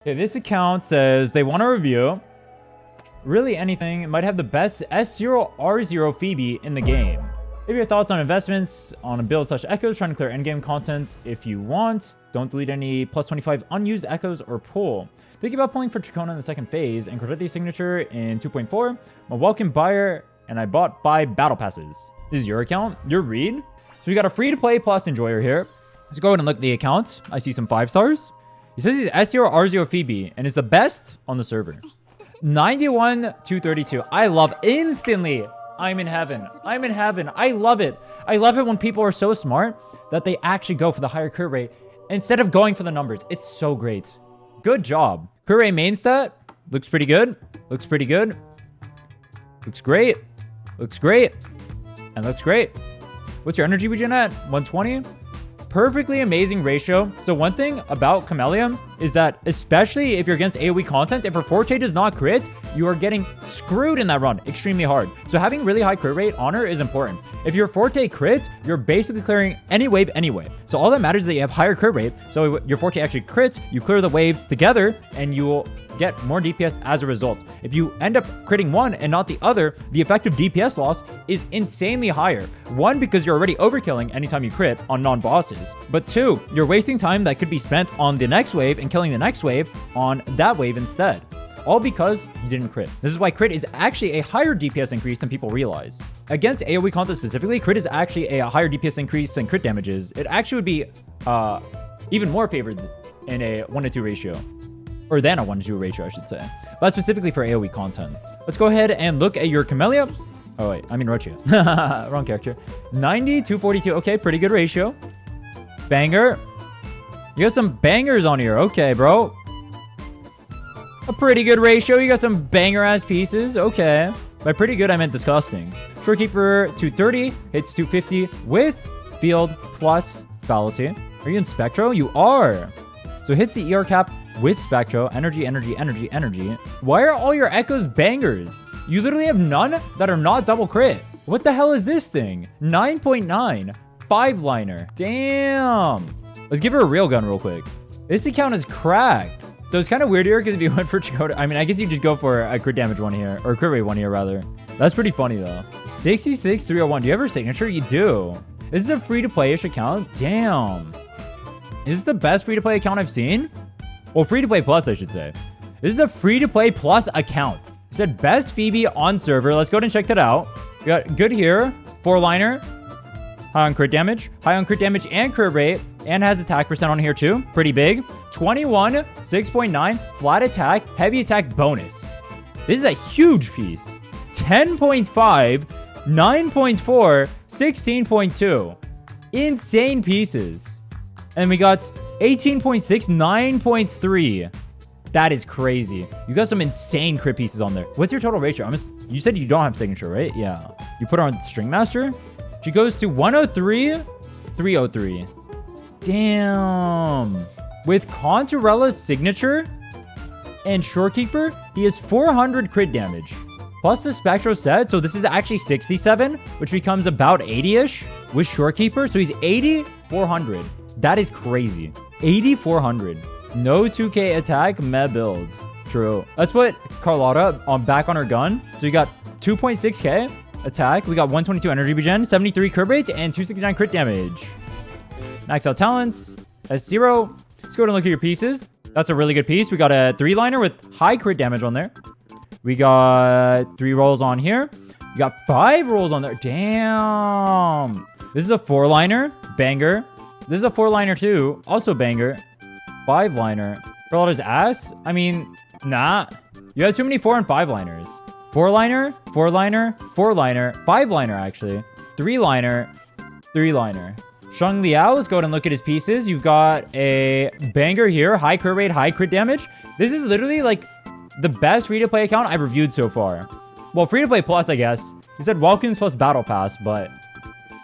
Okay, this account says they want to review really anything. It might have the best S0R0 Phoebe in the game. Give your thoughts on investments on a build / echoes, trying to clear endgame content if you want. Don't delete any plus 25 unused echoes or pull. Think about pulling for Trachona in the second phase and credit the signature in 2.4. I'm a welcome buyer and I bought 5 battle passes. This is your account, your read. So we got a free to play plus enjoyer here. Let's go ahead and look at the account. I see some 5 stars. He says he's S0R0 Phoebe and is the best on the server. 91 to 32. I love instantly. I'm in heaven. I'm in heaven. I love it. I love it when people are so smart that they actually go for the higher crit rate instead of going for the numbers. It's so great. Good job. Crit rate main stat. Looks pretty good. Looks pretty good. Looks great. Looks great. And looks great. What's your energy regen at? 120? Perfectly amazing ratio. So one thing about Camellia is that, especially if you're against AoE content, if her forte does not crit, you are getting screwed in that run extremely hard. So having really high crit rate on her is important. If your forte crits, you're basically clearing any wave anyway. So all that matters is that you have higher crit rate. So your forte actually crits, you clear the waves together, and you will get more DPS as a result. If you end up critting one and not the other, the effective DPS loss is insanely higher. One, because you're already overkilling anytime you crit on non-bosses. But two, you're wasting time that could be spent on the next wave and killing the next wave on that wave instead. All because you didn't crit. This is why crit is actually a higher DPS increase than people realize. Against AoE content specifically, crit is actually a higher DPS increase than crit damages. It actually would be even more favored in a 1-to-2 ratio. Or than a 1-to-2 ratio, I should say. But specifically for AoE content. Let's go ahead and look at your Camellia. Oh, wait. I mean Rochia. Wrong character. 90 to 42. Okay, pretty good ratio. Banger. You got some bangers on here. Okay, bro. A pretty good ratio. You got some banger-ass pieces. Okay. By pretty good, I meant disgusting. Shorekeeper 230. Hits 250 with field plus fallacy. Are you in Spectro? You are. So hits the ER cap with Spectro. Energy, energy, energy, energy. Why are all your echoes bangers? You literally have none that are not double crit. What the hell is this thing? 9.9. 5-liner. Damn. Let's give her a real gun real quick. This account is cracked. So it's kind of weird here because if you went for Chakota, I mean, I guess you just go for a crit damage one here, or crit rate one here rather. That's pretty funny though. 66, 301. Do you have her signature? You do. This is a free-to-play-ish account. Damn. Is this the best free-to-play account I've seen? Well, free-to-play plus, I should say. This is a free-to-play plus account. It said best Phoebe on server. Let's go ahead and check that out. We got good here. 4-liner. High on crit damage. High on crit damage and crit rate. And has attack percent on here too. Pretty big. 21, 6.9. Flat attack. Heavy attack bonus. This is a huge piece. 10.5. 9.4. 16.2. Insane pieces. And we got 18.6, 9.3. That is crazy. You got some insane crit pieces on there. What's your total ratio? You said you don't have signature, right? Yeah. You put her on String Master? She goes to 103, 303. Damn. With Contorella's signature and Shorekeeper, he has 400 crit damage. Plus the Spectro set, so this is actually 67, which becomes about 80-ish with Shorekeeper. So he's 80, 400. That is crazy. 8,400. No 2k attack, meh build. True. Let's put Carlotta back on her gun. So you got 2.6k attack. We got 122 energy regen, 73 crit rate, and 269 crit damage. Max out talents. S0. Let's go and look at your pieces. That's a really good piece. We got a 3-liner with high crit damage on there. We got 3 rolls on here. You got 5 rolls on there. Damn. This is a 4-liner. Banger. This is a 4-liner too. Also banger. 5-liner. Carlotta's ass? I mean, nah. You have too many 4 and 5-liners. 4-liner, 4-liner, 4-liner, 5-liner actually. 3-liner, 3-liner. Shang Liao, let's go ahead and look at his pieces. You've got a banger here. High crit rate, high crit damage. This is literally like the best free-to-play account I've reviewed so far. Well, free-to-play plus, I guess. He said Welkins plus Battle Pass, but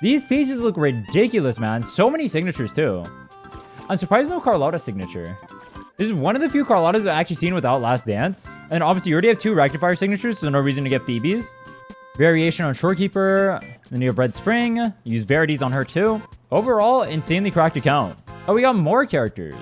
these pieces look ridiculous, man. So many signatures, too. I'm surprised no Carlotta signature. This is one of the few Carlottas I've actually seen without Last Dance. And obviously, you already have 2 Rectifier signatures, so no reason to get Phoebe's. Variation on Shorekeeper. Then you have Red Spring. Use Verities on her, too. Overall, insanely cracked account. Oh, we got more characters.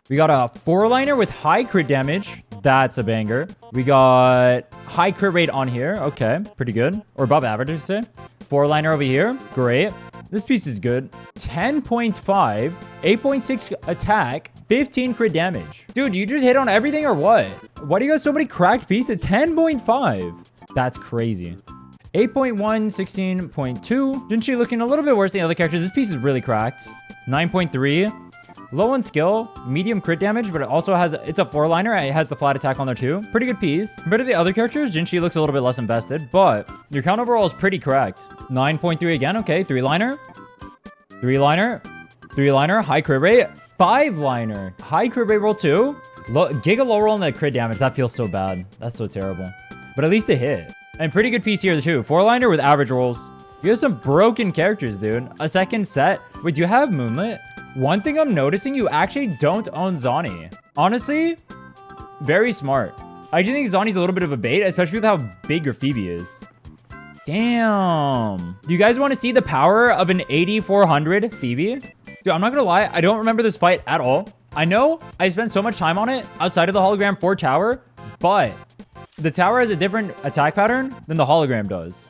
We got a 4-liner with high crit damage. That's a banger. We got high crit rate on here. Okay, pretty good. Or above average, I should say. 4-liner over here. Great. This piece is good. 10.5, 8.6 attack, 15 crit damage. Dude, you just hit on everything or what? Why do you got so many cracked pieces? 10.5. That's crazy. 8.1, 16.2. Jinchi looking a little bit worse than the other characters. This piece is really cracked. 9.3. Low on skill, medium crit damage, but it also has, it's a 4-liner. It has the flat attack on there too. Pretty good piece. Compared to the other characters, Jinchi looks a little bit less invested, but your count overall is pretty correct. 9.3 again. Okay, 3-liner. 3-liner. 3-liner, high crit rate. 5-liner, high crit rate roll 2. Giga low roll on the crit damage. That feels so bad. That's so terrible. But at least it hit. And pretty good piece here too. 4-liner with average rolls. You have some broken characters, dude. A second set. Wait, do you have Moonlit? One thing I'm noticing, you actually don't own Zani. Honestly, very smart. I do think Zani's a little bit of a bait, especially with how big your Phoebe is. Damn. Do you guys want to see the power of an 8400 Phoebe? Dude, I'm not gonna lie, I don't remember this fight at all. I know I spent so much time on it outside of the hologram for tower, but the tower has a different attack pattern than the hologram does.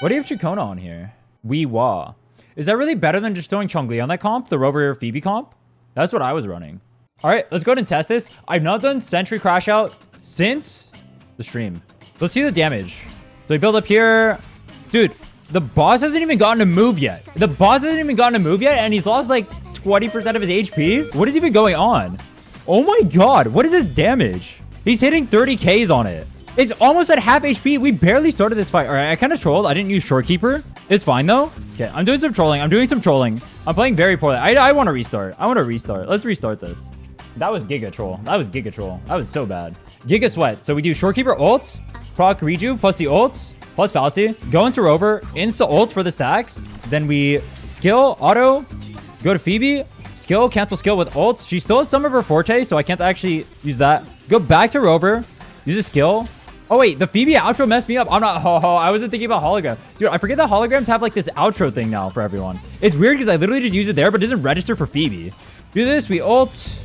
What do you have Chikona on here? Wee Wah. Is that really better than just throwing Chongli on that comp? The Rover Phoebe comp? That's what I was running. All right, let's go ahead and test this. I've not done Sentry Crash Out since the stream. Let's see the damage. So we build up here. Dude, the boss hasn't even gotten a move yet. The boss hasn't even gotten a move yet, and he's lost like 20% of his HP. What is even going on? Oh my god, what is his damage? He's hitting 30Ks on it. It's almost at half HP. We barely started this fight. All right, I kind of trolled. I didn't use Shorekeeper. It's fine, though. Okay, I'm doing some trolling. I'm playing very poorly. I want to restart. Let's restart this. That was Giga Troll. That was so bad. Giga Sweat. So we do Shorekeeper ults, proc Reju plus the ults, plus Fallacy. Go into Rover, insta ult for the stacks. Then we skill, auto, go to Phoebe, skill, cancel skill with ults. She still has some of her forte, so I can't actually use that. Go back to Rover, use a skill. Oh, wait, the Phoebe outro messed me up. I wasn't thinking about hologram. Dude, I forget that holograms have like this outro thing now for everyone. It's weird because I literally just use it there, but it doesn't register for Phoebe. Do this, we ult,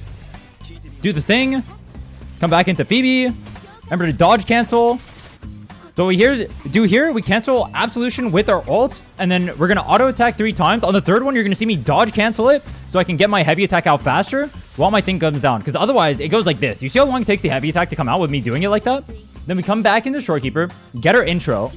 do the thing, come back into Phoebe. Remember to dodge cancel. So we we cancel Absolution with our ult, and then we're going to auto attack 3 times. On the third one, you're going to see me dodge cancel it so I can get my heavy attack out faster while my thing comes down. Because otherwise, it goes like this. You see how long it takes the heavy attack to come out with me doing it like that? Then we come back into Shorekeeper, get our intro.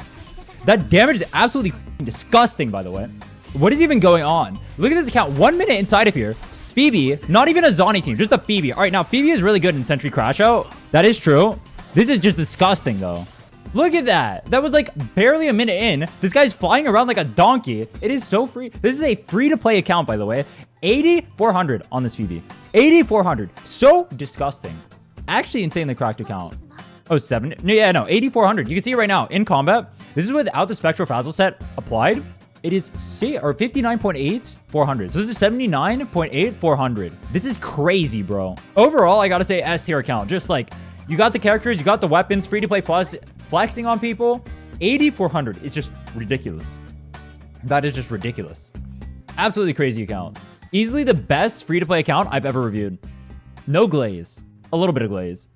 That damage is absolutely disgusting, by the way. What is even going on? Look at this account. 1 minute inside of here. Phoebe, not even a Zani team, just a Phoebe. All right, now Phoebe is really good in Sentry Crash Out. That is true. This is just disgusting, though. Look at that. That was like barely a minute in. This guy's flying around like a donkey. It is so free. This is a free-to-play account, by the way. 8,400 on this Phoebe. 8,400. So disgusting. Actually insanely cracked account. Oh, 7. No, yeah, no. 8,400. You can see it right now in combat. This is without the Spectral Frazzle set applied. It is 59.8, 400. So this is 79.8, 400. This is crazy, bro. Overall, I gotta say S tier account. Just like, you got the characters, you got the weapons, free to play plus, flexing on people. 8,400 is just ridiculous. That is just ridiculous. Absolutely crazy account. Easily the best free to play account I've ever reviewed. No glaze. A little bit of glaze.